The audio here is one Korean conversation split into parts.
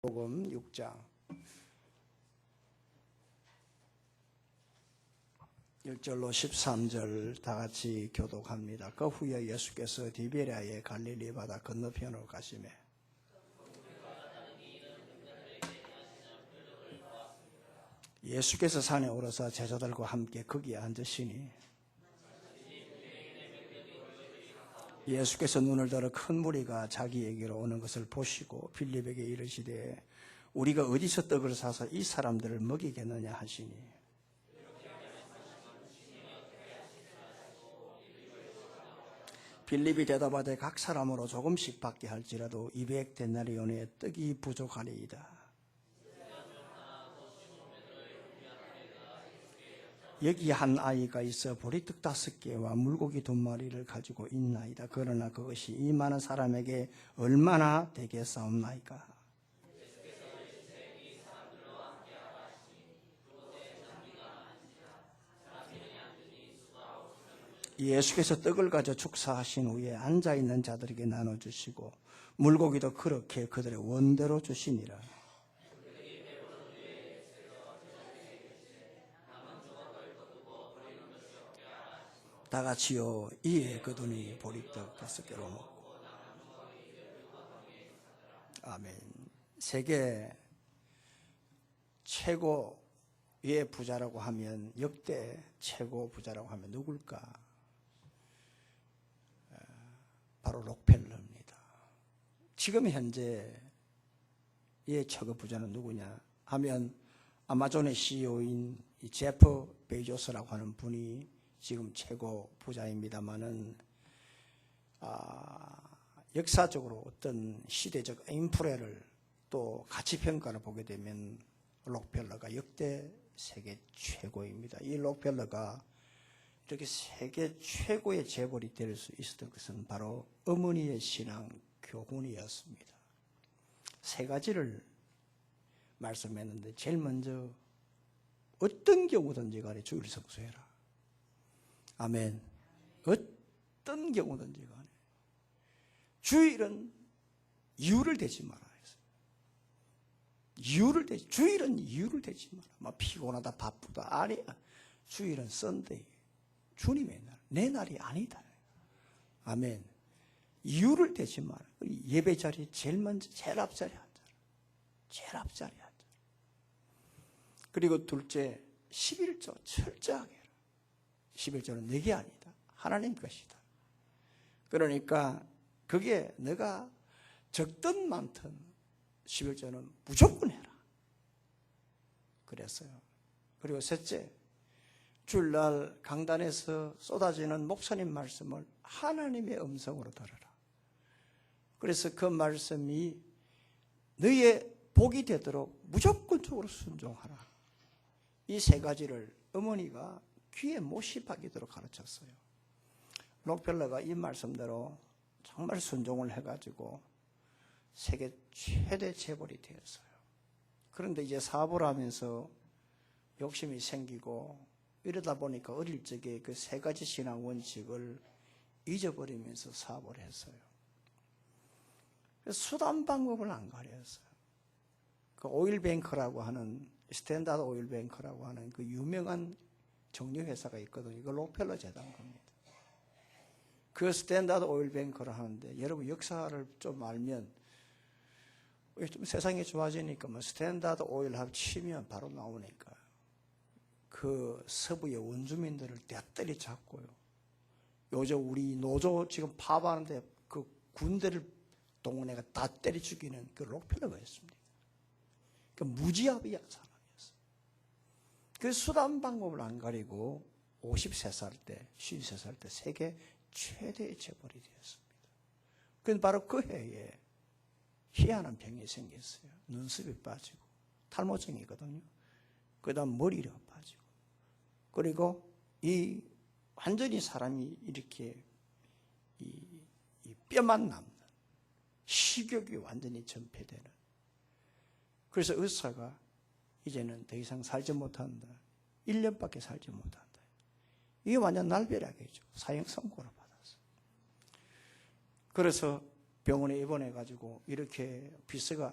복음 6장 1절로 13절 다 같이 교독합니다. 그 후에 예수께서 디베랴의 갈릴리 바다 건너편으로 가시매 예수께서 산에 오르사 제자들과 함께 거기에 앉으시니 예수께서 눈을 들어 큰 무리가 자기에게로 오는 것을 보시고 빌립에게 이르시되 우리가 어디서 떡을 사서 이 사람들을 먹이겠느냐 하시니 빌립이 대답하되 각 사람으로 조금씩 받게 할지라도 200데나리온의 떡이 부족하리이다. 여기 한 아이가 있어 보리떡 5개와 물고기 2마리를 가지고 있나이다. 그러나 그것이 이 많은 사람에게 얼마나 되겠사옵나이까. 예수께서 떡을 가져 축사하신 후에 앉아있는 자들에게 나눠주시고 물고기도 그렇게 그들의 원대로 주시니라. 다 같이요. 이에 그들이 보리떡 5개로 먹고. 아멘. 세계 최고의 부자라고 하면 역대 최고 부자라고 하면 누굴까? 바로 록펠러입니다. 지금 현재의 최고 부자는 누구냐 하면 아마존의 CEO인 제프 베이조스라고 하는 분이 지금 최고 부자입니다만은 역사적으로 어떤 시대적 인프레를 또 가치 평가를 보게 되면 록펠러가 역대 세계 최고입니다. 이 록펠러가 이렇게 세계 최고의 재벌이 될 수 있었던 것은 바로 어머니의 신앙 교훈이었습니다. 3가지를 말씀했는데 제일 먼저 어떤 경우든지 간에 주일 성수해라. 아멘. 어떤 경우든지 간에 주일은 이유를 대지 마라 했어요. 주일은 이유를 대지 마라. 막 피곤하다 바쁘다. 아니야. 주일은 썬데이. 주님의 날. 내 날이 아니다. 아멘. 이유를 대지 마라. 예배 자리에 제일 먼저 제일 앞자리에 앉아라. 제일 앞자리에 앉아라. 그리고 둘째 11조 철저하게 해라. 11조는 내게 아니다. 하나님 것이다. 그러니까 그게 내가 적든 많든 11조는 무조건 해라. 그랬어요. 그리고 셋째, 주일날 강단에서 쏟아지는 목사님 말씀을 하나님의 음성으로 들어라. 그래서 그 말씀이 너의 복이 되도록 무조건적으로 순종하라. 이 3가지를 어머니가 귀에 못이 박이도록 가르쳤어요. 록펠러가 이 말씀대로 정말 순종을 해가지고 세계 최대 재벌이 되었어요. 그런데 이제 사업을 하면서 욕심이 생기고 이러다 보니까 어릴 적에 그 3가지 신앙 원칙을 잊어버리면서 사업을 했어요. 수단 방법을 안 가렸어요. 그 오일뱅크라고 하는 스탠다드 오일뱅크라고 하는 그 유명한 정유회사가 있거든요. 이거 록펠러 재단 겁니다. 그 스탠다드 오일뱅크를 하는데 여러분 역사를 좀 알면 좀 세상이 좋아지니까 뭐 스탠다드 오일 합치면 바로 나오니까 그 서부의 원주민들을 떼때리 잡고요. 요즘 우리 노조 지금 파업하는데 그 군대를 동원해가 다 때려 죽이는 그 록펠러가 있습니다. 그 무지합이한 사람이었어요. 그 수단 방법을 안 가리고 53살 때, 53살 때 세계 최대의 재벌이 되었습니다. 그건 바로 그 해에 희한한 병이 생겼어요. 눈썹이 빠지고 탈모증이거든요. 그 다음 머리가 빠지고 그리고 이 완전히 사람이 이렇게 이 뼈만 남는 식욕이 완전히 전폐되는. 그래서 의사가 이제는 더 이상 살지 못한다. 1년밖에 살지 못한다. 이게 완전 날벼락이죠. 사형 선고를 받았어요. 그래서 병원에 입원해가지고 이렇게 비서가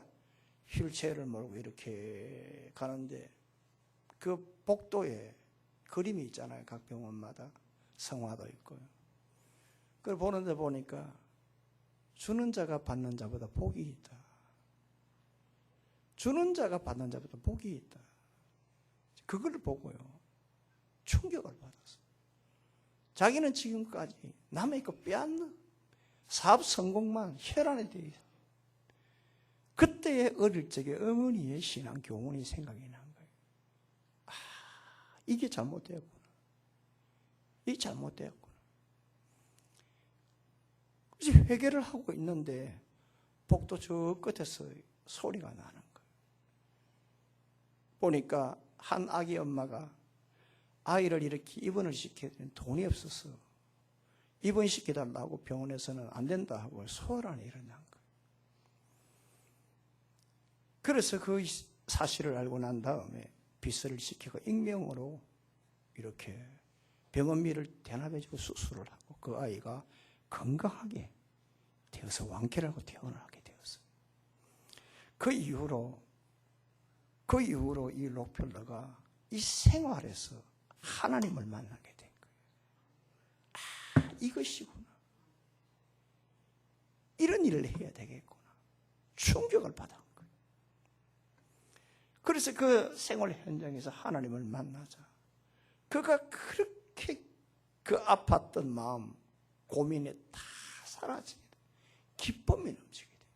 휠체어를 몰고 이렇게 가는데 그 복도에 그림이 있잖아요. 각 병원마다 성화도 있고요. 그걸 보는데 보니까 주는 자가 받는 자보다 복이 있다. 주는 자가 받는 자보다 복이 있다. 그걸 보고요. 충격을 받았어요. 자기는 지금까지 남의 거 빼앗는 사업 성공만 혈안에 대해 그때의 어릴 적에 어머니의 신앙 교훈이 생각이 난 거예요. 아, 이게 잘못되었구나. 이게 잘못되었구나. 그래서 회개를 하고 있는데 복도 저 끝에서 소리가 나는 거예요. 보니까 한 아기 엄마가 아이를 이렇게 입원을 시켜야 되는 돈이 없어서 입원시켜달라고 병원에서는 안 된다 하고 소란이 일어난 거예요. 그래서 그 사실을 알고 난 다음에 비서를 시키고 익명으로 이렇게 병원비를 대납해주고 수술을 하고 그 아이가 건강하게 되어서 완쾌하고 퇴원을 하게 되었어요. 그 이후로 이 록펠러가 이 생활에서 하나님을 만나게 된 거예요. 아, 이것이구나. 이런 일을 해야 되겠구나. 충격을 받은 거예요. 그래서 그 생활 현장에서 하나님을 만나자 그가 그렇게 그 아팠던 마음, 고민이 다 사라지게 돼요. 기쁨이 넘치게 돼요.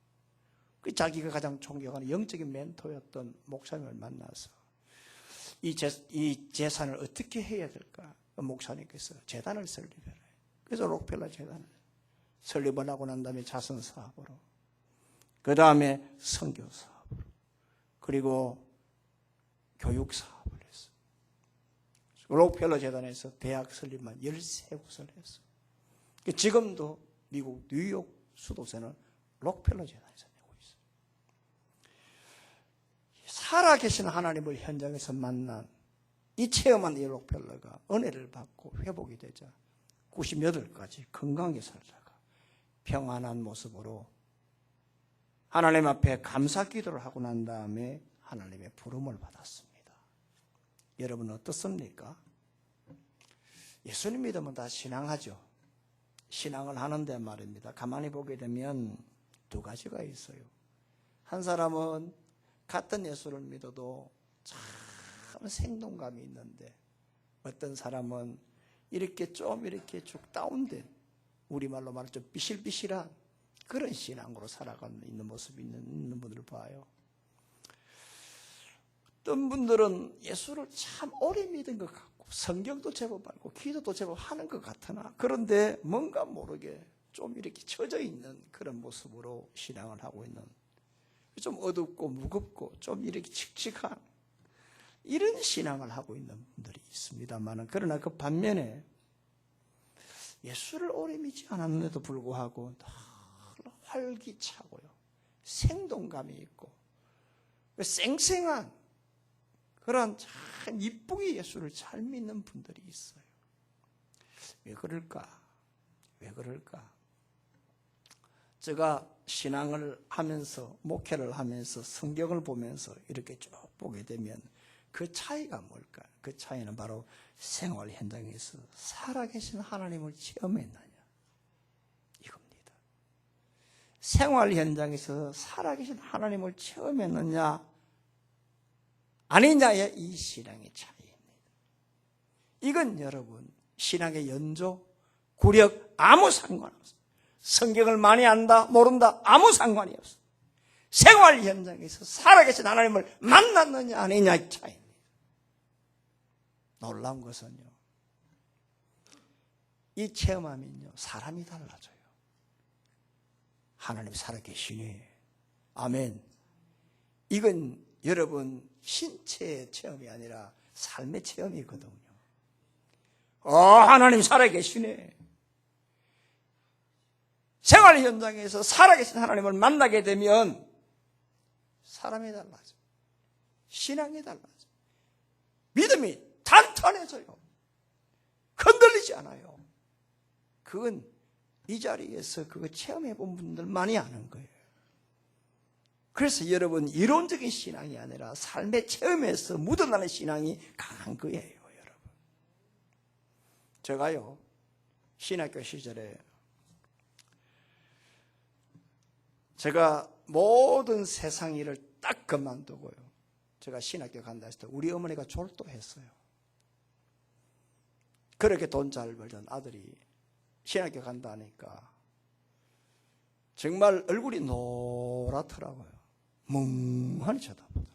그 자기가 가장 존경하는 영적인 멘토였던 목사님을 만나서 이 재산을 어떻게 해야 될까? 목사님께서 재단을 설립해라. 그래서 록펠러 재단을 설립을 하고 난 다음에 자선 사업으로, 그 다음에 선교 사업으로, 그리고 교육 사업을 했어요. 록펠러 재단에서 대학 설립만 13곳을 했어요. 지금도 미국 뉴욕 수도세는 록펠러 재단에서 내고 있어요. 살아계신 하나님을 현장에서 만난 이 체험한 이 록펠러가 은혜를 받고 회복이 되자 98까지 건강하게 살다가 평안한 모습으로 하나님 앞에 감사 기도를 하고 난 다음에 하나님의 부름을 받았습니다. 여러분 어떻습니까? 예수님 믿으면 다 신앙하죠. 신앙을 하는데 말입니다. 가만히 보게 되면 두 가지가 있어요. 한 사람은 같은 예수를 믿어도 참 생동감이 있는데, 어떤 사람은 이렇게 쭉 다운된, 우리말로 말하면 좀 비실비실한 그런 신앙으로 살아가는 있는 모습이 있는 분들을 봐요. 어떤 분들은 예수를 참 오래 믿은 것 같고 성경도 제법 알고 기도도 제법 하는 것 같으나, 그런데 뭔가 모르게 좀 이렇게 처져 있는 그런 모습으로 신앙을 하고 있는, 좀 어둡고 무겁고 좀 이렇게 칙칙한 이런 신앙을 하고 있는 분들이 있습니다만, 그러나 그 반면에 예수를 오래 믿지 않았는데도 불구하고 활기차고요, 생동감이 있고 쌩쌩한 그런 참 이쁘게 예수를 잘 믿는 분들이 있어요. 왜 그럴까? 제가 신앙을 하면서, 목회를 하면서, 성경을 보면서 이렇게 쭉 보게 되면 그 차이가 뭘까? 그 차이는 바로 생활 현장에서 살아계신 하나님을 체험했느냐, 이겁니다. 생활 현장에서 살아계신 하나님을 체험했느냐 아니냐의 이 신앙의 차이입니다. 이건 여러분 신앙의 연조, 구력 아무 상관없어요. 성경을 많이 안다, 모른다 아무 상관이 없어요. 생활 현장에서 살아계신 하나님을 만났느냐 아니냐의 차이입니다. 놀라운 것은요, 이 체험하면요 사람이 달라져요. 하나님 살아계시네. 아멘. 이건 여러분 신체의 체험이 아니라 삶의 체험이거든요. 하나님 살아계시네. 생활 현장에서 살아계신 하나님을 만나게 되면 사람이 달라져, 신앙이 달라져, 믿음이 단단해져요. 흔들리지 않아요. 그건 이 자리에서 그거 체험해 본 분들만이 아는 거예요. 그래서 여러분, 이론적인 신앙이 아니라 삶의 체험에서 묻어나는 신앙이 강한 거예요, 여러분. 제가요, 신학교 시절에 제가 모든 세상 일을 딱 그만두고요, 제가 신학교 간다 했을 때 우리 어머니가 졸도했어요. 그렇게 돈 잘 벌던 아들이 신학교 간다 하니까 정말 얼굴이 노랗더라고요. 멍하니 쳐다보더라고요.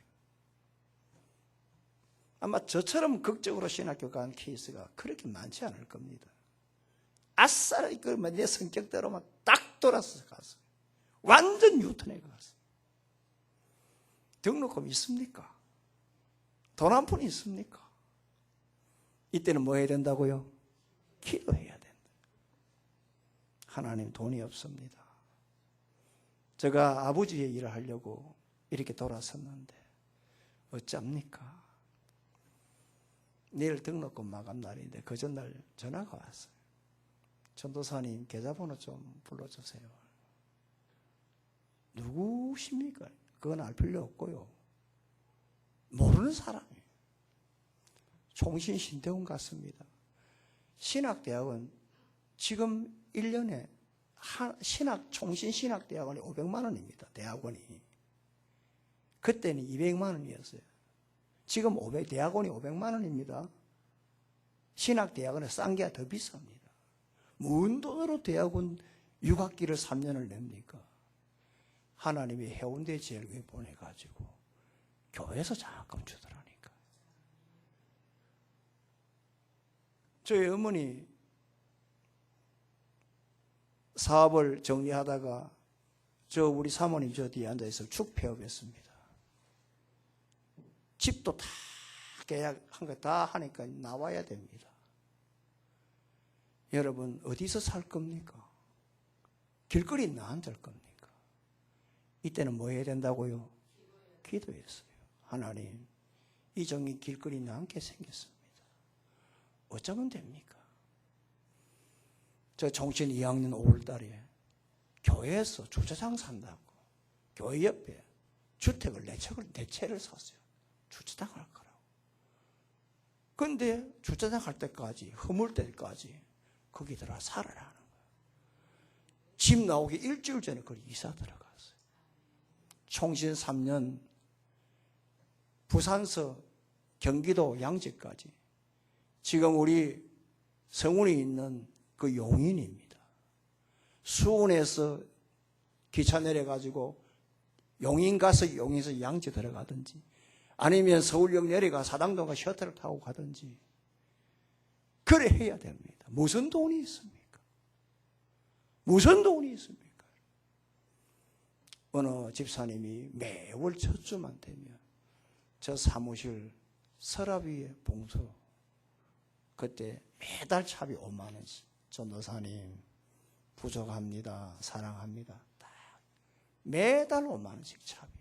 아마 저처럼 극적으로 신학교 간 케이스가 그렇게 많지 않을 겁니다. 아싸리 내 성격대로만 딱 돌아서 갔어요. 완전 유턴해 갔어요. 등록금 있습니까? 돈 한 푼 있습니까? 이때는 뭐 해야 된다고요? 기도해야 된다. 하나님, 돈이 없습니다. 제가 아버지의 일을 하려고 이렇게 돌아섰는데 어쩝니까? 내일 등록금 마감 날인데 그 전날 전화가 왔어요. 전도사님, 계좌번호 좀 불러주세요. 누구십니까? 그건 알 필요 없고요. 모르는 사람이에요. 총신신대원 같습니다. 신학대학은 지금 1년에 총신신학대학원이 500만 원입니다. 대학원이. 그때는 200만 원이었어요. 지금 대학원이 500만 원입니다. 신학대학원은 싼 게 더 비쌉니다. 무슨 돈으로 대학원 6학기를 3년을 냅니까? 하나님이 해운대 제일교회 보내가지고 교회에서 장학금 주더라니까. 저희 어머니 사업을 정리하다가 우리 사모님 저 뒤에 앉아서 축 폐업했습니다. 집도 다 계약한 거 다 하니까 나와야 됩니다. 여러분, 어디서 살 겁니까? 길거리 나 앉을 겁니까? 이때는 뭐 해야 된다고요? 기도했어요. 하나님, 이 종이 길거리 나 앉게 생겼습니다. 어쩌면 됩니까? 저 종신 2학년 5월달에 교회에서 주차장 산다고 교회 옆에 주택을 4채를 샀어요. 주차장 할 거라고. 그런데 주차장 할 때까지, 허물 때까지 거기 들어가 살아라는 거예요. 집 나오기 일주일 전에 거기 이사 들어갔어요. 총신 3년 부산서 경기도 양지까지, 지금 우리 성운에 있는 그 용인입니다. 수원에서 기차 내려가지고 용인 가서 용인에서 양지 들어가든지, 아니면 서울역 내려가 사당동가 셔틀을 타고 가든지 그래 해야 됩니다. 무슨 돈이 있습니까? 무슨 돈이 있습니까? 어느 집사님이 매월 첫 주만 되면 저 사무실 서랍 위에 봉투, 그때 매달 차비 5만 원씩, 전도사님 부족합니다, 사랑합니다, 딱 매달 5만 원씩 차비.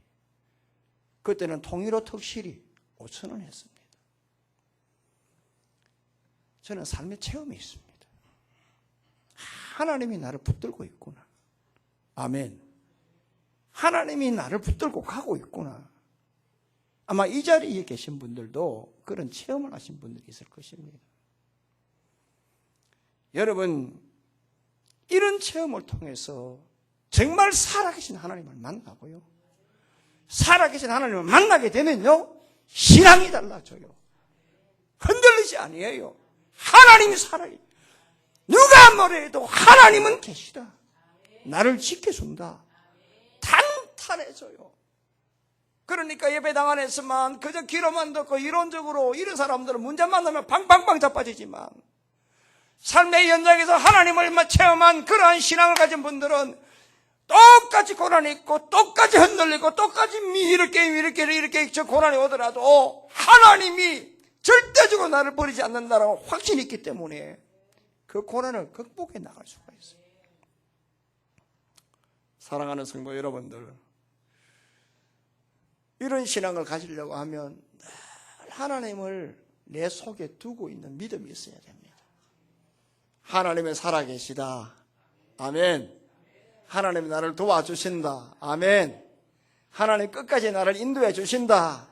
그때는 통일호 특실이 5천 원 했습니다. 저는 삶의 체험이 있습니다. 하나님이 나를 붙들고 있구나. 아멘. 하나님이 나를 붙들고 가고 있구나. 아마 이 자리에 계신 분들도 그런 체험을 하신 분들이 있을 것입니다. 여러분, 이런 체험을 통해서 정말 살아계신 하나님을 만나고요, 살아계신 하나님을 만나게 되면요, 신앙이 달라져요. 흔들리지 아니에요. 하나님이 살아요. 누가 뭐래도 하나님은 계시다. 나를 지켜준다. 탄탄해져요. 그러니까 예배당 안에서만 그저 귀로만 듣고 이론적으로 이런 사람들은 문제 만나면 팡팡팡 자빠지지만, 삶의 현장에서 하나님을 체험한 그러한 신앙을 가진 분들은 똑같이 고난이 있고 똑같이 흔들리고 똑같이 이렇게 저 고난이 오더라도 하나님이 절대적으로 나를 버리지 않는다라고 확신이 있기 때문에 그 고난을 극복해 나갈 수가 있어요. 사랑하는 성도 여러분들, 이런 신앙을 가지려고 하면 늘 하나님을 내 속에 두고 있는 믿음이 있어야 됩니다. 하나님은 살아계시다. 아멘. 하나님이 나를 도와주신다. 아멘. 하나님 끝까지 나를 인도해 주신다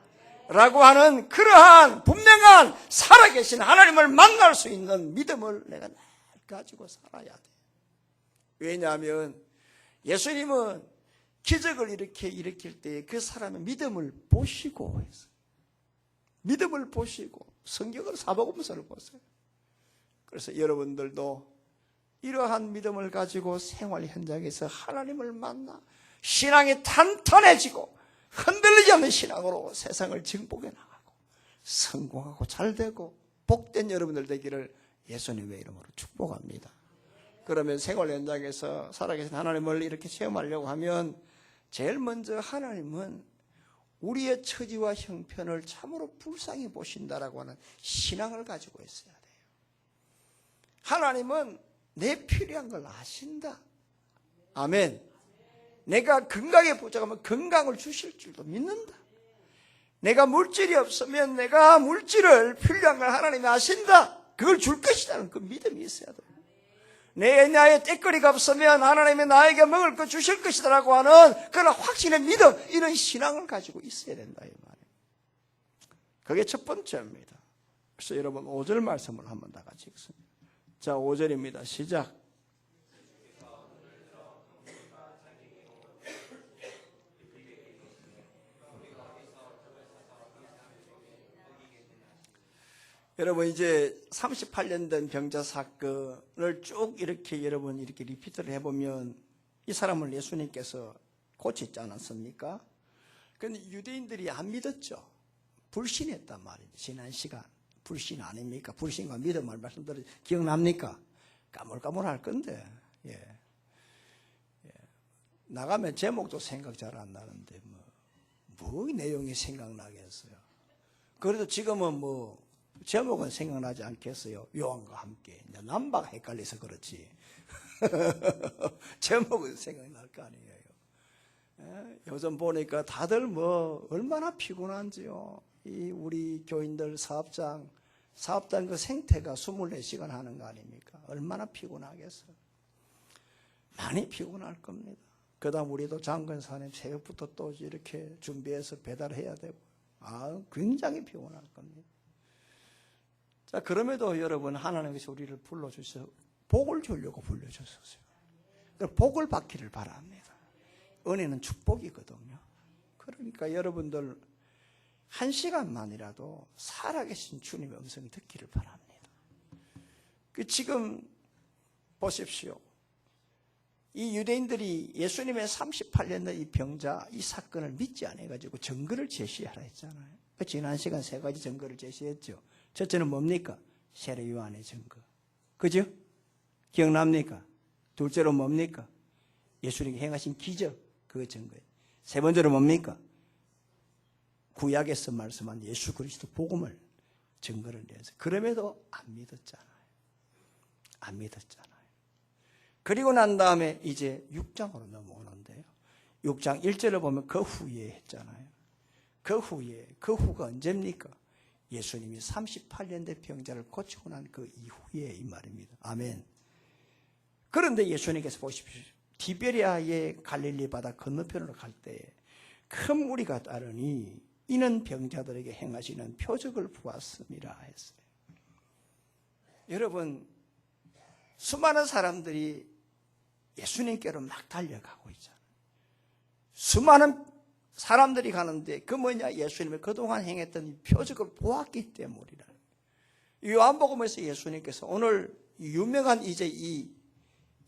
라고 하는 그러한 분명한 살아계신 하나님을 만날 수 있는 믿음을 내가 늘 가지고 살아야 돼. 왜냐하면 예수님은 기적을 일으킬 때 그 사람의 믿음을 보시고 했어요. 믿음을 보시고 성경을 사복음서를 보세요. 그래서 여러분들도 이러한 믿음을 가지고 생활 현장에서 하나님을 만나 신앙이 탄탄해지고 흔들리지 않는 신앙으로 세상을 정복해 나가고 성공하고 잘되고 복된 여러분들 되기를 예수님의 이름으로 축복합니다. 그러면 생활 현장에서 살아계신 하나님을 이렇게 체험하려고 하면 제일 먼저 하나님은 우리의 처지와 형편을 참으로 불쌍히 보신다라고 하는 신앙을 가지고 있어야 돼요. 하나님은 내 필요한 걸 아신다. 아멘. 내가 건강에 부족하면 건강을 주실 줄도 믿는다. 내가 물질이 없으면 내가 물질을 필요한 걸 하나님이 아신다. 그걸 줄 것이라는 그 믿음이 있어야 돼요. 나의 떼거리가 없으면 하나님이 나에게 먹을 거 주실 것이다라고 하는 그런 확신의 믿음, 이런 신앙을 가지고 있어야 된다 이 말이에요. 그게 첫 번째입니다. 그래서 여러분 5절 말씀을 한번 다 같이 읽습니다. 자, 5절입니다. 시작. 여러분 이제 38년 된 병자 사건을 쭉 이렇게 여러분 이렇게 리피트를 해보면 이 사람을 예수님께서 고쳤지 않았습니까? 그런데 유대인들이 안 믿었죠. 불신했단 말이에요. 지난 시간 불신 아닙니까? 불신과 믿음을 말씀드려 기억납니까? 까물까물할 건데 나가면 제목도 생각 잘 안 나는데 뭐 내용이 생각나겠어요. 그래도 지금은 제목은 생각나지 않겠어요. 요한과 함께. 남바가 헷갈려서 그렇지. 제목은 생각날 거 아니에요. 요즘 보니까 다들 얼마나 피곤한지요. 이 우리 교인들 사업장 그 생태가 24시간 하는 거 아닙니까? 얼마나 피곤하겠어요. 많이 피곤할 겁니다. 그 다음 우리도 장건사님 새벽부터 또 이렇게 준비해서 배달해야 되고 굉장히 피곤할 겁니다. 자, 그럼에도 여러분 하나님께서 우리를 불러주셔서 복을 주려고 불러주셨어요. 복을 받기를 바랍니다. 은혜는 축복이거든요. 그러니까 여러분들 1시간만이라도 살아계신 주님의 음성을 듣기를 바랍니다. 지금 보십시오. 이 유대인들이 예수님의 38년 된 이 병자 이 사건을 믿지 않아가지고 증거를 제시하라 했잖아요. 지난 시간 3가지 증거를 제시했죠. 첫째는 뭡니까? 세례 요한의 증거. 그죠? 기억납니까? 둘째로 뭡니까? 예수님이 행하신 기적, 그 증거예요. 세 번째로 뭡니까? 구약에서 말씀한 예수 그리스도 복음을 증거를 내서 그럼에도 안 믿었잖아요. 안 믿었잖아요. 그리고 난 다음에 이제 6장으로 넘어오는데요. 6장 1절을 보면 그 후에 했잖아요. 그 후가 언제입니까? 예수님이 38년 된 병자를 고치고 난 그 이후에 이 말입니다. 아멘. 그런데 예수님께서 보십시오. 디베리아의 갈릴리 바다 건너편으로 갈 때 큰 무리가 따르니 이는 병자들에게 행하시는 표적을 보았음이라 했어요. 여러분, 수많은 사람들이 예수님께로 막 달려가고 있잖아요. 수많은 사람들이 가는데 그 뭐냐? 예수님이 그동안 행했던 이 표적을 보았기 때문이라. 요한복음에서 예수님께서 오늘 유명한 이제 이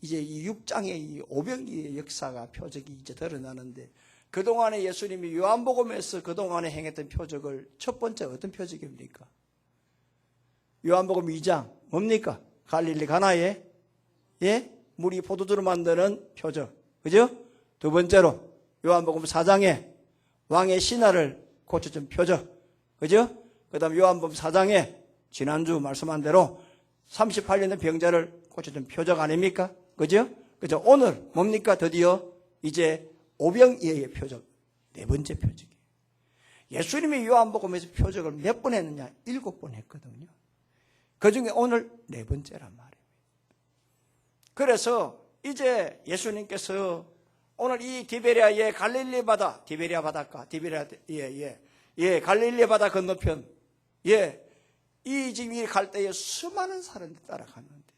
6장의 이 오병이의 역사가 표적이 이제 드러나는데 그동안에 예수님이 요한복음에서 그동안에 행했던 표적을 첫 번째 어떤 표적입니까? 요한복음 2장 뭡니까? 갈릴리 가나에 물이 포도주로 만드는 표적. 그죠? 두 번째로 요한복음 4장에 왕의 신하를 고쳐준 표적. 그죠? 그 다음 요한복음 4장에 지난주 말씀한 대로 38년 된 병자를 고쳐준 표적 아닙니까? 그죠? 그죠? 오늘 뭡니까? 드디어 이제 오병이어의 표적. 4번째 표적이에요. 예수님이 요한복음에서 표적을 몇 번 했느냐? 7번 했거든요. 그 중에 오늘 4번째란 말이에요. 그래서 이제 예수님께서 오늘 이 디베리아의 갈릴리 바다, 디베리아 바닷가, 갈릴리 바다 건너편, 이 지금 이 갈 때에 수많은 사람들이 따라갔는데,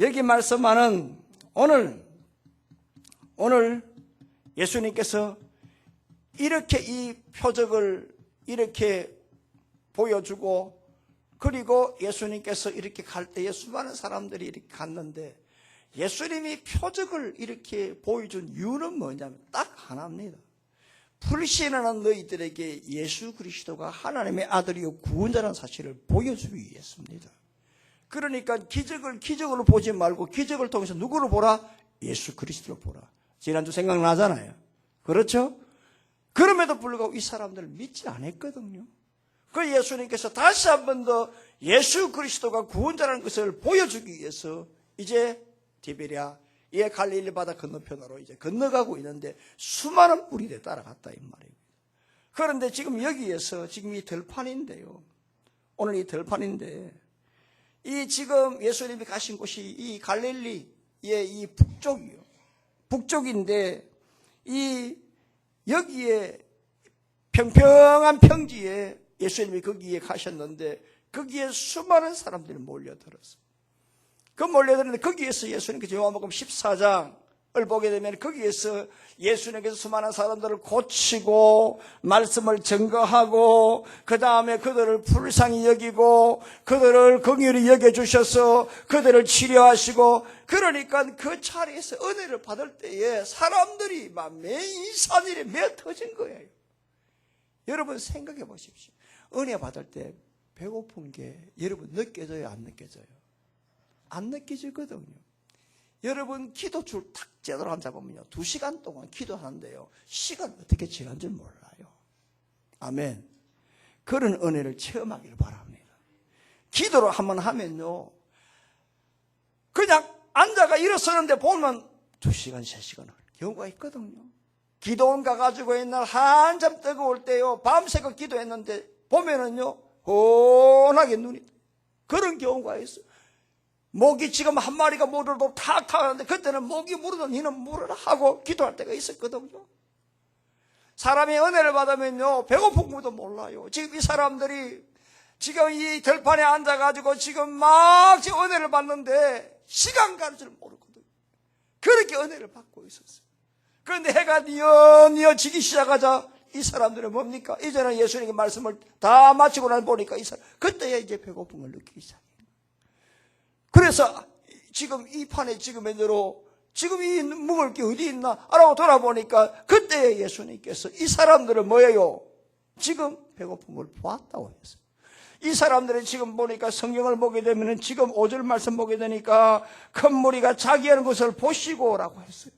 여기 말씀하는 오늘 예수님께서 이렇게 이 표적을 이렇게 보여주고, 그리고 예수님께서 이렇게 갈 때에 수많은 사람들이 이렇게 갔는데, 예수님이 표적을 이렇게 보여준 이유는 뭐냐면 딱 하나입니다. 불신하는 너희들에게 예수 그리스도가 하나님의 아들이요 구원자라는 사실을 보여주기 위해서입니다. 그러니까 기적을 보지 말고 기적을 통해서 누구를 보라? 예수 그리스도를 보라. 지난주 생각나잖아요. 그렇죠? 그럼에도 불구하고 이 사람들을 믿지 않았거든요. 그 예수님께서 다시 한 번 더 예수 그리스도가 구원자라는 것을 보여주기 위해서 이제 디베리아의 갈릴리 바다 건너편으로 이제 건너가고 있는데 수많은 무리들이 따라갔다 이 말이에요. 그런데 지금 여기에서 지금 이 들판인데요. 오늘 이 들판인데 이 지금 예수님이 가신 곳이 이 갈릴리의 이 북쪽이요. 북쪽인데 이 여기에 평평한 평지에 예수님이 거기에 가셨는데 거기에 수많은 사람들이 몰려들었어요. 그 몰려들었는데 거기에서 예수님께서 요한복음 14장을 보게 되면 거기에서 예수님께서 수많은 사람들을 고치고 말씀을 증거하고 그 다음에 그들을 불쌍히 여기고 그들을 긍휼히 여겨주셔서 그들을 치료하시고, 그러니까 그 자리에서 은혜를 받을 때에 사람들이 막 매일산일에 매 터진 거예요. 여러분 생각해 보십시오. 은혜 받을 때 배고픈 게 여러분 느껴져요, 안 느껴져요? 안 느껴지거든요. 여러분 기도 줄 탁 제대로 앉아보면요 2시간 동안 기도하는데요 시간 어떻게 지난 줄 몰라요. 아멘. 그런 은혜를 체험하기를 바랍니다. 기도를 한번 하면요 그냥 앉아가 일어서는데 보면 2시간 3시간 경우가 있거든요. 기도원 가가지고 옛날 한참 뜨거울 때요 밤새고 기도했는데 보면은요 훤하게 눈이 그런 경우가 있어요. 목이 지금 한 마리가 물어도 탁탁 하는데 그때는 목이 물어도 니는 물으라 하고 기도할 때가 있었거든요. 사람이 은혜를 받으면요 배고픈 것도 몰라요. 지금 이 사람들이 지금 이 들판에 앉아가지고 지금 막 지금 은혜를 받는데 시간 가는 줄 모르거든요. 그렇게 은혜를 받고 있었어요. 그런데 해가 뉘어 지기 시작하자 이 사람들은 뭡니까? 이제는 예수님의 말씀을 다 마치고 난 보니까 이 사람 그때야 이제 배고픈 걸 느끼기 시작해요. 그래서 지금 이 판에 지금 애대로 지금 이 먹을 게 어디 있나 라고 돌아보니까 그때 예수님께서 이 사람들은 뭐예요? 지금 배고픈 걸 보았다고 했어요. 이 사람들은 지금 보니까 성경을 보게 되면 지금 5절 말씀 보게 되니까 큰 무리가 자기 하는 것을 보시고 라고 했어요.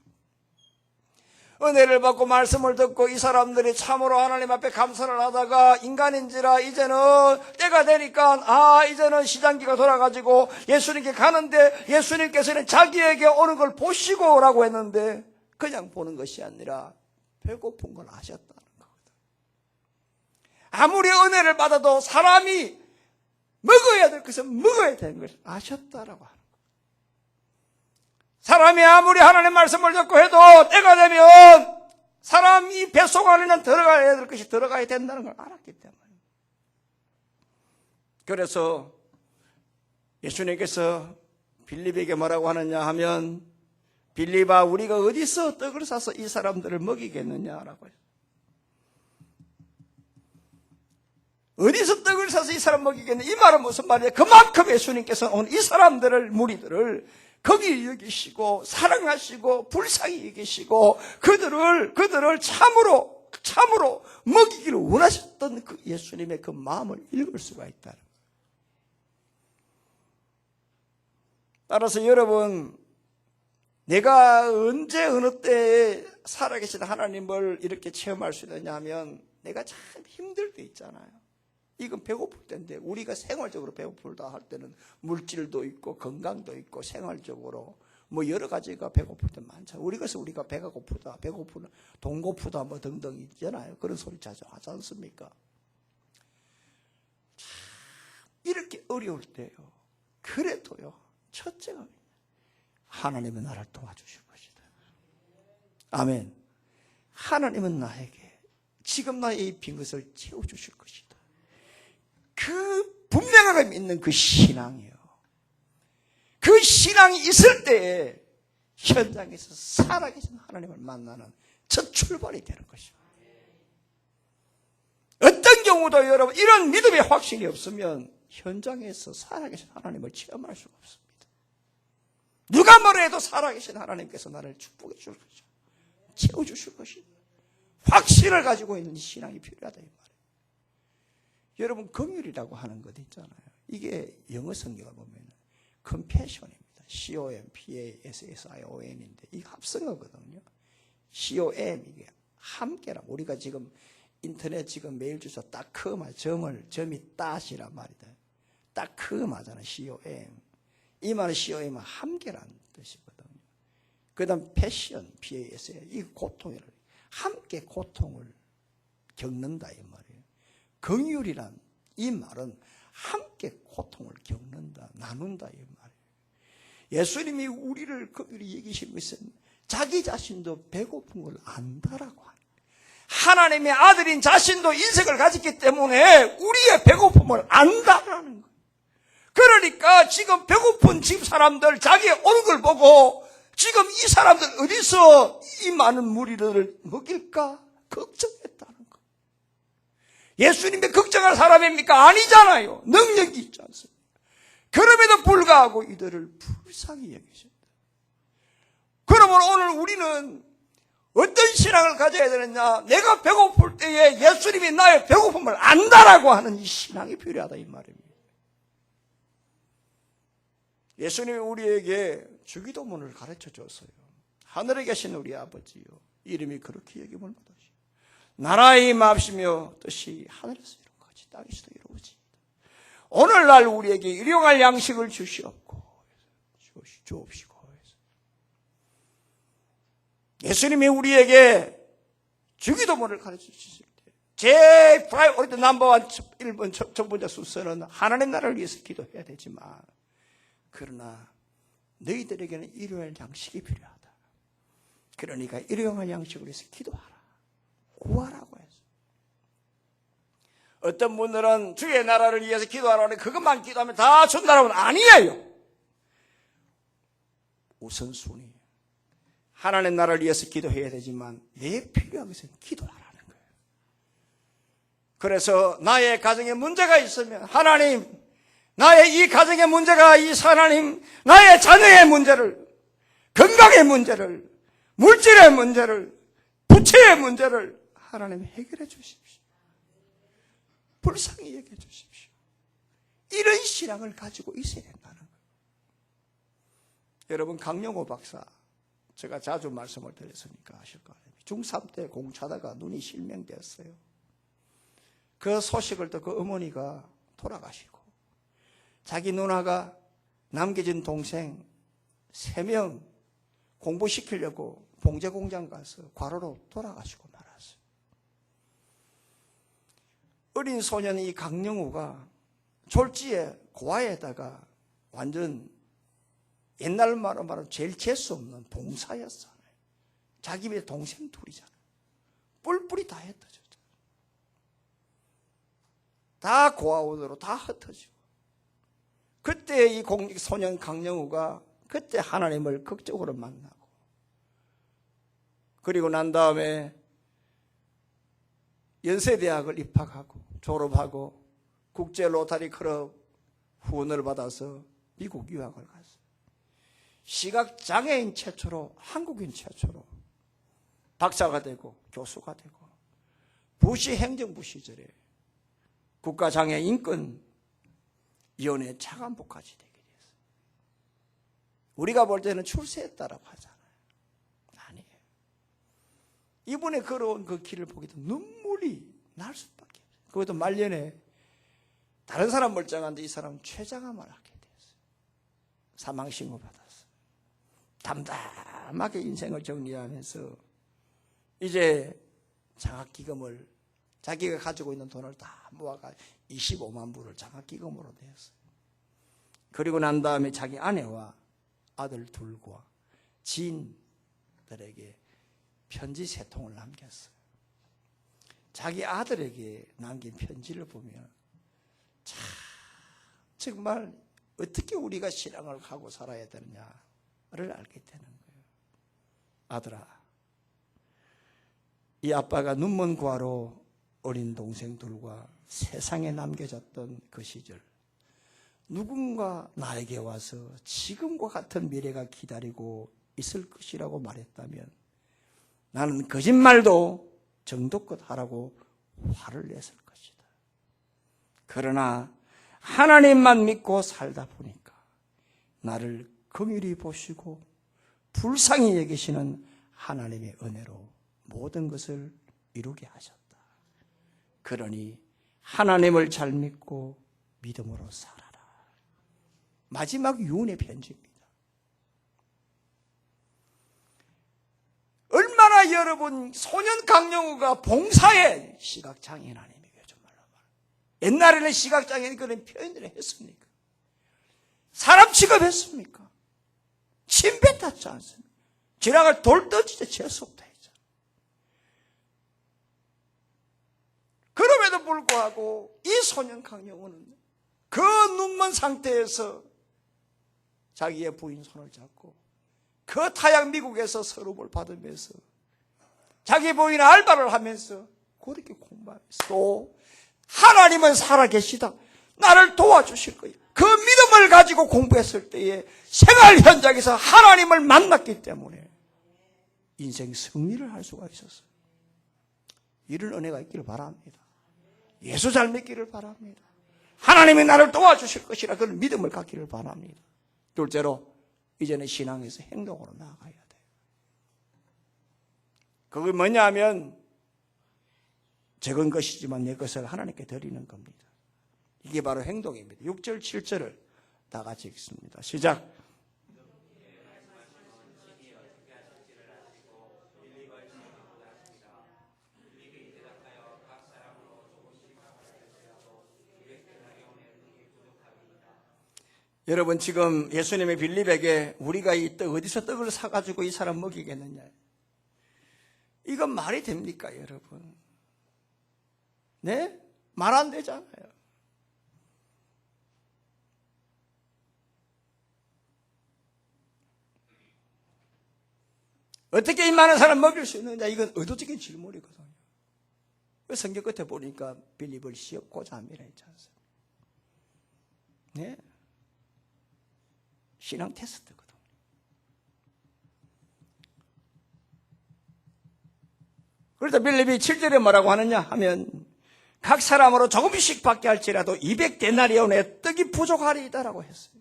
은혜를 받고 말씀을 듣고 이 사람들이 참으로 하나님 앞에 감사를 하다가 인간인지라 이제는 때가 되니까 이제는 시장기가 돌아가지고 예수님께 가는데 예수님께서는 자기에게 오는 걸 보시고 라고 했는데 그냥 보는 것이 아니라 배고픈 걸 아셨다는 거거든. 아무리 은혜를 받아도 사람이 먹어야 될 것은 먹어야 되는 것을 아셨다라고 하는 거예요. 사람이 아무리 하나님의 말씀을 듣고 해도 때가 되면 사람이 뱃속 안에는 들어가야 될 것이 들어가야 된다는 걸 알았기 때문에. 그래서 예수님께서 빌립에게 뭐라고 하느냐 하면 빌립아 우리가 어디서 떡을 사서 이 사람들을 먹이겠느냐라고 해요. 어디서 떡을 사서 이 사람 먹이겠느냐 이 말은 무슨 말이에요? 그만큼 예수님께서 오늘 이 사람들을 무리들을 거기 여기시고 사랑하시고 불쌍히 여기시고 그들을 참으로 먹이기를 원하셨던 그 예수님의 그 마음을 읽을 수가 있다는 거예요. 따라서 여러분 내가 언제 어느 때에 살아계신 하나님을 이렇게 체험할 수 있느냐 하면 내가 참 힘들 때 있잖아요. 이건 배고플 때인데 우리가 생활적으로 배고프다 할 때는 물질도 있고 건강도 있고 생활적으로 뭐 여러 가지가 배고플 때 많잖아요. 우리가 배가 고프다, 배고프다, 돈 고프다 뭐 등등 있잖아요. 그런 소리 자주 하지 않습니까? 참 이렇게 어려울 때요. 그래도요. 첫째가 하나님의 나를 도와주실 것이다. 아멘. 하나님은 나에게 지금 나의 이 빈 것을 채워주실 것이다. 그 분명하게 믿는 그 신앙이요. 그 신앙이 있을 때에 현장에서 살아계신 하나님을 만나는 첫 출발이 되는 것입니다. 어떤 경우도 여러분 이런 믿음의 확신이 없으면 현장에서 살아계신 하나님을 체험할 수가 없습니다. 누가 뭐라 해도 살아계신 하나님께서 나를 축복해 줄 것이죠. 채워주실 것입니다. 확신을 가지고 있는 신앙이 필요하다 이 말이에요. 여러분 긍휼이라고 하는 것 있잖아요. 이게 영어 성경을 보면 compassion입니다. COMPASSION인데 이게 합성어거든요. COM 이게 함께라. 우리가 지금 인터넷 지금 메일 주소 딱그마 점이 따시란 말이다. 딱그마잖아. COM. 이 말은 COM은 함께라는 뜻이거든요. 그다음 패션 PASL 이 고통이라 함께 고통을 겪는다 이 말이에요. 긍휼이란 이 말은 함께 고통을 겪는다, 나눈다 이 말이에요. 예수님이 우리를 긍휼히 여기신 것은 자기 자신도 배고픈 걸 안다라고 하는 거예요. 하나님의 아들인 자신도 인생을 가졌기 때문에 우리의 배고픔을 안다라는 거예요. 그러니까 지금 배고픈 집 사람들 자기의 얼굴 보고 지금 이 사람들 어디서 이 많은 무리를 먹일까 걱정했다는 거예요. 예수님이 걱정할 사람입니까? 아니잖아요. 능력이 있지 않습니까? 그럼에도 불구하고 이들을 불쌍히 여기셨다. 그러면 오늘 우리는 어떤 신앙을 가져야 되느냐? 내가 배고플 때에 예수님이 나의 배고픔을 안다라고 하는 이 신앙이 필요하다 이 말입니다. 예수님이 우리에게 주기도문을 가르쳐 줬어요. 하늘에 계신 우리 아버지요 이름이 그렇게 여김을 받으시오. 나라의 임하시며 뜻이 하늘에서 이룬 것 같이 땅에서도 이루어지이다. 오늘날 우리에게 일용할 양식을 주시옵고 주옵시고. 예수님이 우리에게 주기도문을 가르쳐 주실 때 우리 넘버원 1번 첫 번째 순서는 하나님 나라를 위해서 기도해야 되지만 그러나 너희들에게는 일용할 양식이 필요하다. 그러니까 일용할 양식을 위해서 기도하라. 구하라고 했어요. 어떤 분들은 주의 나라를 위해서 기도하라고 하는데 그것만 기도하면 다 준다라고는 아니에요. 우선순위. 하나님 나라를 위해서 기도해야 되지만 내 필요한 것은 기도하라는 거예요. 그래서 나의 가정에 문제가 있으면 하나님 나의 이 가정의 문제가 하나님 나의 자녀의 문제를 건강의 문제를 물질의 문제를 부채의 문제를 하나님 해결해 주십시오. 불쌍히 여겨 주십시오. 이런 신앙을 가지고 있어야 된다는 거예요. 여러분 강영호 박사 제가 자주 말씀을 드렸으니까 아실 거예요. 중3 때 공차다가 눈이 실명되었어요. 그 소식을 듣고 어머니가 돌아가시고 자기 누나가 남겨진 동생 3명 공부시키려고 봉제공장 가서 과로로 돌아가시고 말았어요. 어린 소년 이 강영우가 졸지에 고아에다가 완전 옛날 말로 말하면 제일 재수 없는 봉사였어요. 자기 집에 동생 둘이잖아요. 뿔뿔이 다 흩어졌죠. 다 고아원으로 다 흩어지고. 그때 이 소년 강영우가 그때 하나님을 극적으로 만나고 그리고 난 다음에 연세대학을 입학하고 졸업하고 국제 로타리 클럽 후원을 받아서 미국 유학을 갔어요. 시각장애인 최초로 한국인 최초로 박사가 되고 교수가 되고 부시 행정부 시절에 국가장애인권위원회 차관보까지 되게 됐어요. 우리가 볼 때는 출세했다라고 하잖아요. 아니에요. 이번에 걸어온 그 길을 보기도 눈물이 날 수밖에 없어요. 그것도 말년에 다른 사람 멀쩡한데 이 사람은 췌장암을 앓게 됐어요. 사망신고 받았어요. 담담하게 인생을 정리하면서 이제 장학기금을 자기가 가지고 있는 돈을 다 모아가 25만 불을 장학기금으로 냈어요. 그리고 난 다음에 자기 아내와 아들 둘과 지인들에게 편지 3통을 남겼어요. 자기 아들에게 남긴 편지를 보면 참 정말 어떻게 우리가 신앙을 하고 살아야 되느냐를 알게 되는 거예요. 아들아, 이 아빠가 눈먼 과로 어린 동생들과 세상에 남겨졌던 그 시절, 누군가 나에게 와서 지금과 같은 미래가 기다리고 있을 것이라고 말했다면 나는 거짓말도 정도껏 하라고 화를 냈을 것이다. 그러나 하나님만 믿고 살다 보니까 나를 긍휼히 보시고 불쌍히 여기시는 하나님의 은혜로 모든 것을 이루게 하셨다. 그러니 하나님을 잘 믿고 믿음으로 살아라. 마지막 유언의 편지입니다. 얼마나 여러분 소년 강영우가 봉사에 시각장애인 아닙니까? 정말로 옛날에는 시각장애인 그런 표현들을 했습니까? 사람 취급했습니까? 침 뱉었지 않습니까? 지나갈 돌 던지자 재수 없다 했잖아. 그럼에도 불구하고 이 소년 강영우는 그 눈먼 상태에서 자기의 부인 손을 잡고 그 타양 미국에서 서름을 받으면서 자기 부인 알바를 하면서 그렇게 공부하면서 또 하나님은 살아계시다. 나를 도와주실 거예요. 그 믿음을 가지고 공부했을 때에 생활 현장에서 하나님을 만났기 때문에 인생 승리를 할 수가 있었어요. 이런 은혜가 있기를 바랍니다. 예수 잘 믿기를 바랍니다. 하나님이 나를 도와주실 것이라 그런 믿음을 갖기를 바랍니다. 둘째로 이제는 신앙에서 행동으로 나아가야 돼요. 그게 뭐냐 하면 적은 것이지만 내 것을 하나님께 드리는 겁니다. 이게 바로 행동입니다. 6절 7절을 다 같이 읽습니다. 시작. 여러분 지금 예수님의 빌립에게 우리가 이 떡 어디서 떡을 사가지고 이 사람 먹이겠느냐, 이건 말이 됩니까 여러분? 네? 말 안 되잖아요. 어떻게 이 많은 사람 먹일 수 있느냐, 이건 의도적인 질문이거든요. 성경 끝에 보니까 빌립을 시험고자 함이라 했지 않습니까? 네? 신앙 테스트거든. 그러다 빌립이 7절에 뭐라고 하느냐 하면 각 사람으로 조금씩 받게 할지라도 200데나리온의 떡이 부족하리이다라고 했어요.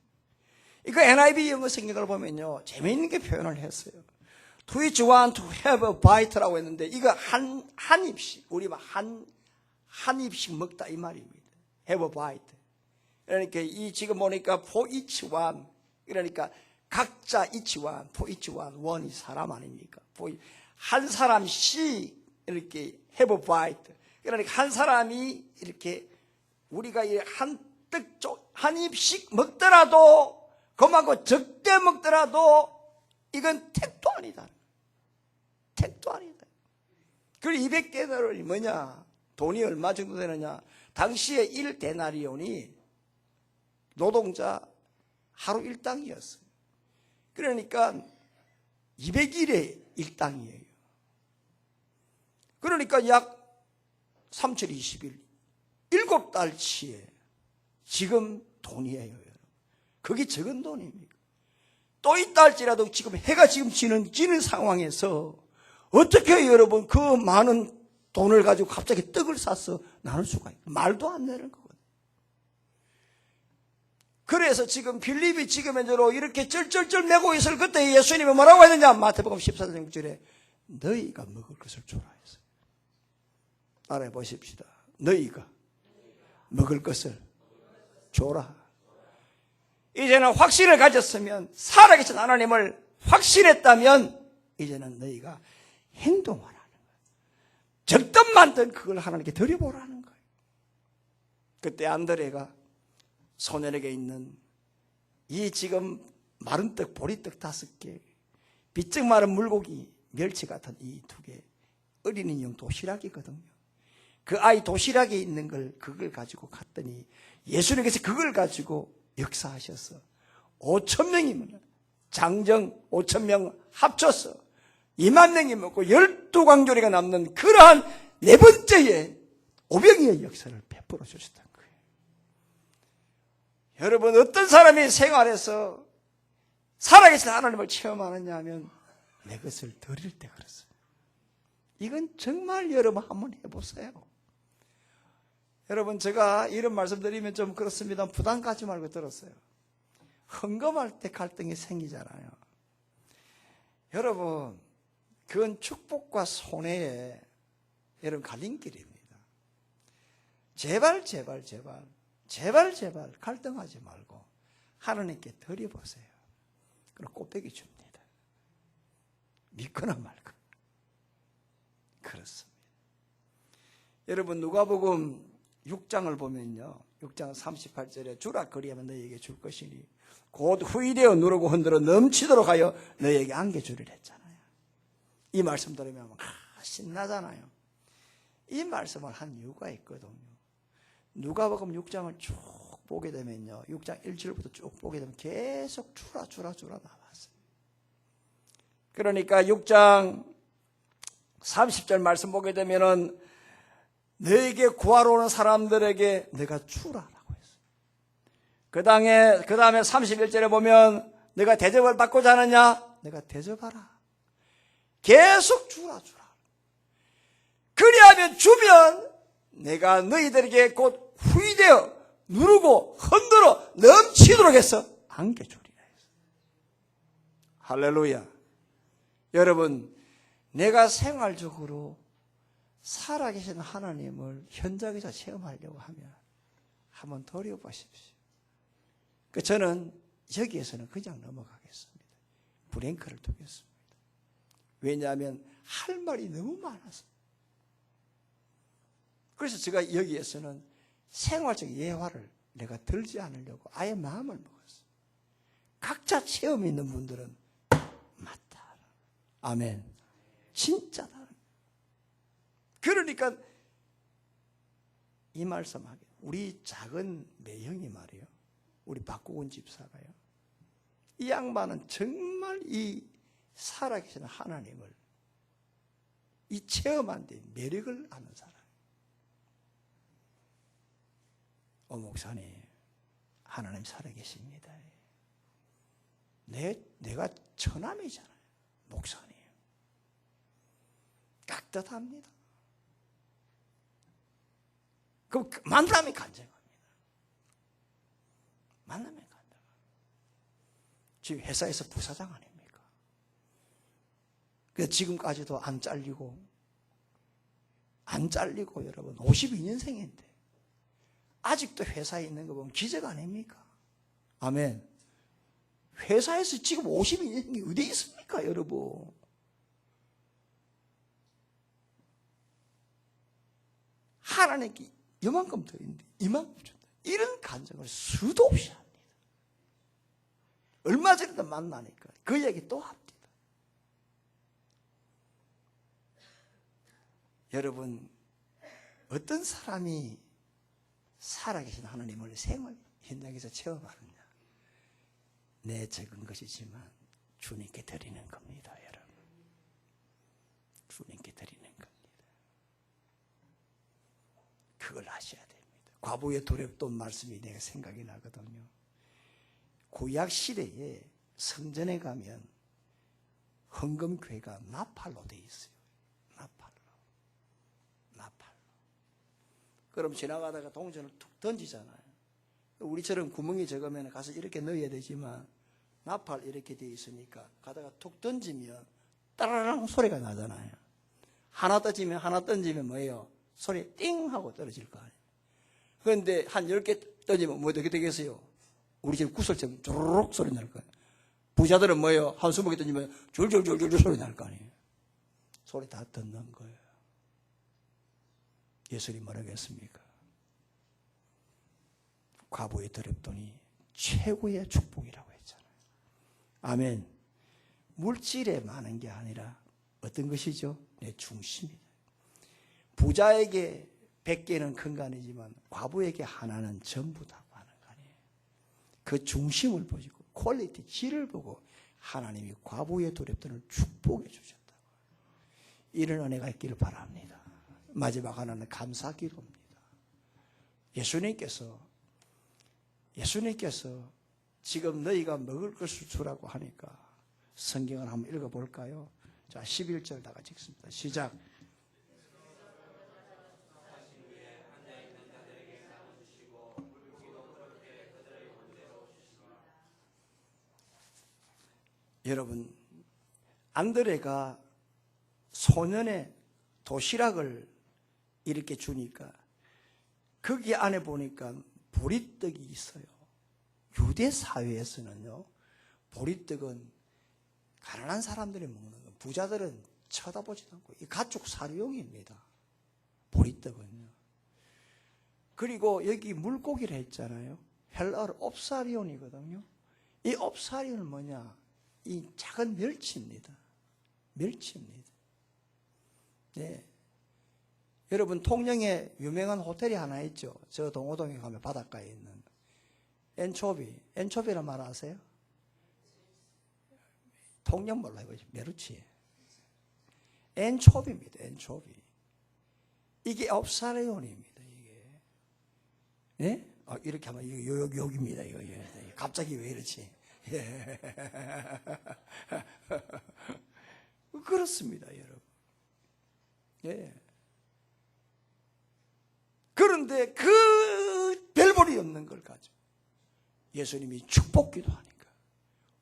이거 NIV 영어 성경을 보면요 재미있는 게 표현을 했어요. To each one to have a bite라고 했는데 이거 한 입씩, 우리 한 입씩 먹다 이 말입니다. Have a bite. 그러니까 이 지금 보니까 for each one, 그러니까 각자 each one, for each one, one이 사람 아닙니까? 한 사람씩 이렇게 have a bite. 그러니까 한 사람이 이렇게 우리가 한 입씩 먹더라도 그만큼 적게 먹더라도 이건 택도 아니다. 택도 아니다. 그리고 200데나리온이 뭐냐? 돈이 얼마 정도 되느냐? 당시에 1데나리온이 노동자 하루 일당이었어요. 그러니까 200일에 일당이에요. 그러니까 약 3,020일, 7달치에 지금 돈이에요. 그게 적은 돈입니까? 또 있다 할지라도 지금 해가 지금 지는 상황에서 어떻게 여러분 그 많은 돈을 가지고 갑자기 떡을 사서 나눌 수가 있어요? 말도 안 되는 거거든요. 그래서 지금 빌립이 지금 현재로 이렇게 쩔쩔쩔 매고 있을 그때 예수님이 뭐라고 했느냐? 마태복음 14장 6절에 너희가 먹을 것을 주라 했어요. 알아해 보십시다. 너희가 먹을 것을 줘라. 이제는 확신을 가졌으면, 살아계신 하나님을 확신했다면 이제는 너희가 행동하라는 거예요. 적든 많든 그걸 하나님께 드려보라는 거예요. 그때 안드레가 소년에게 있는 이 지금 마른 떡, 보리떡 5개, 비쩍 마른 물고기 멸치 같은 이 두 개, 어린이용 도시락이거든요. 그 아이 도시락에 있는 그걸 가지고 갔더니 예수님께서 그걸 가지고 역사하셔서 5,000명이면 장정 5,000명 합쳐서 20,000명이 먹고 12광조리가 남는 그러한 네 번째의 오병이의 역사를 베풀어 주셨던 거예요. 여러분, 어떤 사람이 생활에서 살아계신 하나님을 체험하느냐 하면 내 것을 드릴 때 그렇습니다. 이건 정말 여러분 한번 해보세요. 여러분, 제가 이런 말씀 드리면 좀 그렇습니다. 부담 갖지 말고 들었어요. 헌금할 때 갈등이 생기잖아요. 여러분, 그건 축복과 손해의 여러분 갈림길입니다. 제발 갈등하지 말고 하나님께 드려보세요. 그럼 꽃배기 줍니다. 믿거나 말거나. 그렇습니다. 여러분, 누가복음 6장을 보면요, 6장 38절에 주라 그리하면 너희에게 줄 것이니 곧 후이되어 누르고 흔들어 넘치도록 하여 너희에게 안겨주리라 했잖아요. 이 말씀 들으면 신나잖아요. 이 말씀을 한 이유가 있거든요. 누가복음 6장을 쭉 보게 되면요, 6장 1절부터 쭉 보게 되면 계속 주라 나왔어요. 그러니까 6장 30절 말씀 보게 되면은 너에게 구하러 오는 사람들에게 내가 주라라고 했어요. 그 다음에 31절에 보면 내가 대접을 받고자 하느냐? 내가 대접하라. 계속 주라. 그리하면 주면 내가 너희들에게 곧 후이되어 누르고 흔들어 넘치도록 해서 안겨주리라 했어요. 할렐루야. 여러분, 내가 생활적으로 살아계신 하나님을 현장에서 체험하려고 하면 한번 돌려보십시오. 저는 여기에서는 그냥 넘어가겠습니다. 브레이크를 두겠습니다. 왜냐하면 할 말이 너무 많아서. 그래서 제가 여기에서는 생활적 예화를 내가 들지 않으려고 아예 마음을 먹었어요. 각자 체험이 있는 분들은 맞다. 아멘. 진짜다. 그러니까 이 말씀하게 우리 작은 매형이 말이에요. 우리 박국원 집사가요. 이 양반은 정말 이 살아계신 하나님을 이 체험한 데 매력을 아는 사람. 목사님, 하나님 살아계십니다. 내가 처남이잖아요. 목사님. 깍듯합니다. 그럼 만남이 간절합니다. 지금 회사에서 부사장 아닙니까? 그래서 지금까지도 안 잘리고 여러분 52년생인데 아직도 회사에 있는 거 보면 기적 아닙니까? 아멘. 회사에서 지금 52년생이 어디 있습니까, 여러분? 하나님께 이만큼 더 있는데 이만큼 준다. 이런 간증을 수도 없이 합니다. 얼마 전에도 만나니까 그 얘기 또 합니다. 여러분, 어떤 사람이 살아계신 하나님을 생활 현장에서 체험하느냐? 내 적은 것이지만 주님께 드리는 겁니다, 여러분. 주님께 드리는 겁니다. 그걸 아셔야 됩니다. 과부의 도랩돈 말씀이 내가 생각이 나거든요. 구약 시대에 성전에 가면 헌금궤가 나팔로 되어 있어요. 나팔로. 그럼 지나가다가 동전을 툭 던지잖아요. 우리처럼 구멍이 적으면 가서 이렇게 넣어야 되지만 나팔 이렇게 되어 있으니까 가다가 툭 던지면 따라랑 소리가 나잖아요. 하나 던지면 뭐예요? 소리 띵 하고 떨어질 거 아니에요. 그런데 한 10개 던지면 뭐 어떻게 되겠어요? 우리 집 구슬처럼 주르륵 소리 날 거예요. 부자들은 뭐예요? 한 20개 던지면 줄줄줄줄 소리 날 거 아니에요. 소리 다 듣는 거예요. 예수님 뭐라겠습니까? 과부의 드랩돈이 최고의 축복이라고 했잖아요. 아멘. 물질에 많은 게 아니라 어떤 것이죠? 내 중심이다. 부자에게 100개는 큰 거 아니지만 과부에게 하나는 전부다고 하는 거 아니에요. 그 중심을 보시고 퀄리티, 질을 보고 하나님이 과부의 두렵들을 축복해 주셨다고. 이런 은혜가 있기를 바랍니다. 마지막 하나는 감사 기도입니다. 예수님께서 지금 너희가 먹을 것을 주라고 하니까 성경을 한번 읽어볼까요? 자, 11절 다 같이 읽습니다. 시작. 여러분, 안드레가 소년의 도시락을 이렇게 주니까 거기 안에 보니까 보리떡이 있어요. 유대 사회에서는요, 보리떡은 가난한 사람들이 먹는 거, 부자들은 쳐다보지도 않고 이 가축 사료용입니다. 보리떡은요. 그리고 여기 물고기를 했잖아요. 헬라어로 옵사리온이거든요. 이 옵사리온은 뭐냐? 이 작은 멸치입니다. 멸치입니다. 네. 여러분, 통영에 유명한 호텔이 하나 있죠. 저 동호동에 가면 바닷가에 있는 엔초비. 엔초비란 말 아세요? 통영 몰라요. 메르치. 엔초비입니다. 엔초비. 이게 옵사리온입니다. 이게. 네? 이렇게 하면 이거 여기입니다. 이거. 갑자기 왜 이렇지? 예. 그렇습니다, 여러분. 예. 그런데 그 별볼이 없는 걸 가지고 예수님이 축복기도 하니까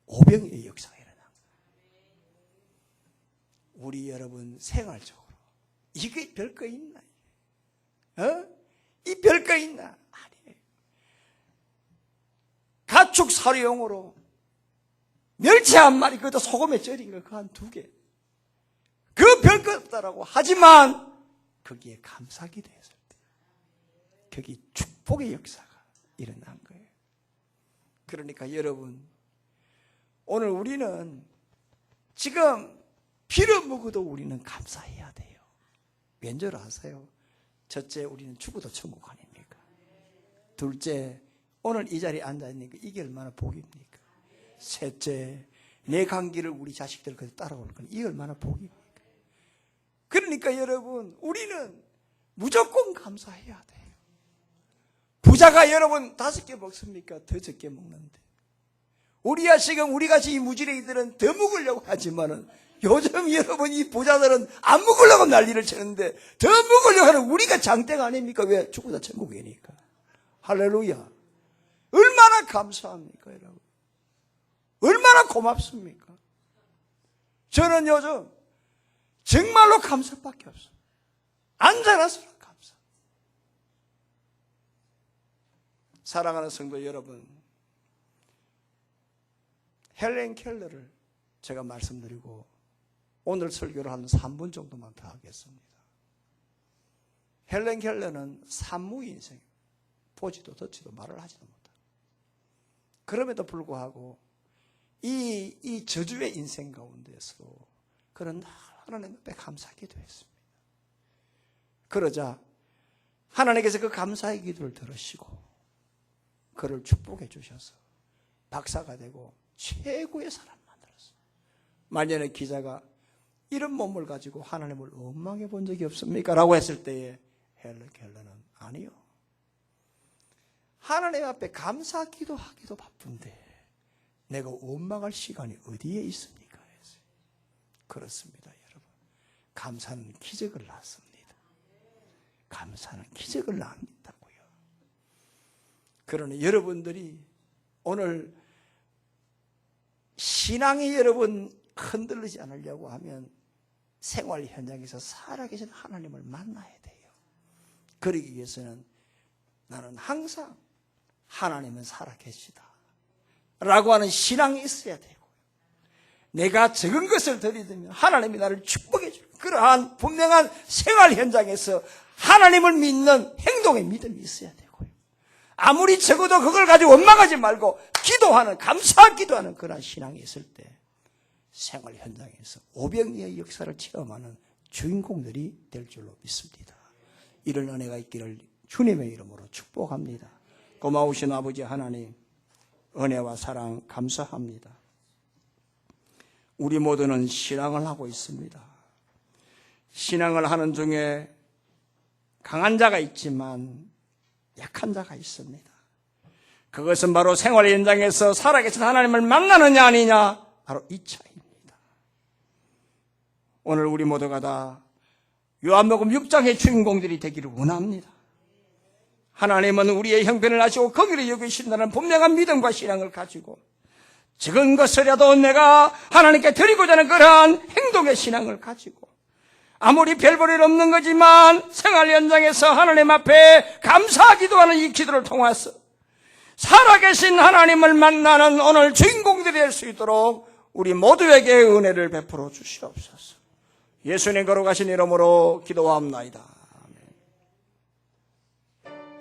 오병이의 역사가 일어난 거예요. 우리 여러분 생활적으로 이게 별거 있나? 이 별거 있나? 아니에요. 가축 사료용으로 멸치 한 마리, 그것도 소금에 절인 거 그 한 2개. 그 별거 없다라고 하지만 거기에 감사기도 했을 때 거기 축복의 역사가 일어난 거예요. 그러니까 여러분, 오늘 우리는 지금 빌어먹어도 우리는 감사해야 돼요. 왠 줄 아세요? 첫째, 우리는 죽어도 천국 아닙니까? 둘째, 오늘 이 자리에 앉아있으니까 이게 얼마나 복입니까? 셋째, 내 강길을 우리 자식들 그대로 따라올 건 이게 얼마나 복입니까? 그러니까 여러분, 우리는 무조건 감사해야 돼요. 부자가 여러분 5개 먹습니까? 더 적게 먹는데. 우리야 지금 우리같이 이 무지랭이들은 더 먹으려고 하지만은 요즘 여러분 이 부자들은 안 먹으려고 난리를 치는데 더 먹으려고 하는 우리가 장땡 아닙니까? 왜? 죽어다 천국이니까. 할렐루야. 얼마나 감사합니까, 여러분? 얼마나 고맙습니까? 저는 요즘 정말로 감사밖에 없어요. 앉아라서는 감사. 사랑하는 성도 여러분, 헬렌 켈러를 제가 말씀드리고 오늘 설교를 한 3분 정도만 더 하겠습니다. 헬렌 켈러는 산무의 인생, 보지도 듣지도 말을 하지도 못하고, 그럼에도 불구하고 이 저주의 인생 가운데서도 그는 하나님 앞에 감사하기도 했습니다. 그러자 하나님께서 그 감사의 기도를 들으시고 그를 축복해 주셔서 박사가 되고 최고의 사람 만들었어요. 말년에 기자가 이런 몸을 가지고 하나님을 원망해 본 적이 없습니까? 라고 했을 때에 헬렌 켈러는 아니요. 하나님 앞에 감사 기도하기도 바쁜데 내가 원망할 시간이 어디에 있습니까? 했어요. 그렇습니다, 여러분. 감사는 기적을 낳습니다. 감사는 기적을 낳는다고요. 그러니 여러분들이 오늘 신앙이 여러분 흔들리지 않으려고 하면 생활 현장에서 살아계신 하나님을 만나야 돼요. 그러기 위해서는 나는 항상 하나님은 살아계시다 라고 하는 신앙이 있어야 되고, 내가 적은 것을 들이대면 하나님이 나를 축복해 줄 그러한 분명한 생활 현장에서 하나님을 믿는 행동의 믿음이 있어야 되고요. 아무리 적어도 그걸 가지고 원망하지 말고 기도하는, 감사 기도하는 그러한 신앙이 있을 때 생활 현장에서 오병이의 역사를 체험하는 주인공들이 될 줄로 믿습니다. 이런 은혜가 있기를 주님의 이름으로 축복합니다. 고마우신 아버지 하나님, 은혜와 사랑 감사합니다. 우리 모두는 신앙을 하고 있습니다. 신앙을 하는 중에 강한 자가 있지만 약한 자가 있습니다. 그것은 바로 생활 현장에서 살아계신 하나님을 만나느냐 아니냐, 바로 이 차이입니다. 오늘 우리 모두가 다 요한복음 6장의 주인공들이 되기를 원합니다. 하나님은 우리의 형편을 아시고 거기를 여기신다는 분명한 믿음과 신앙을 가지고 적은 것을라도 내가 하나님께 드리고자 하는 그러한 행동의 신앙을 가지고 아무리 별 볼 일 없는 거지만 생활 현장에서 하나님 앞에 감사하기도 하는 이 기도를 통해서 살아계신 하나님을 만나는 오늘 주인공들이 될 수 있도록 우리 모두에게 은혜를 베풀어 주시옵소서. 예수님 걸어가신 이름으로 기도하옵나이다.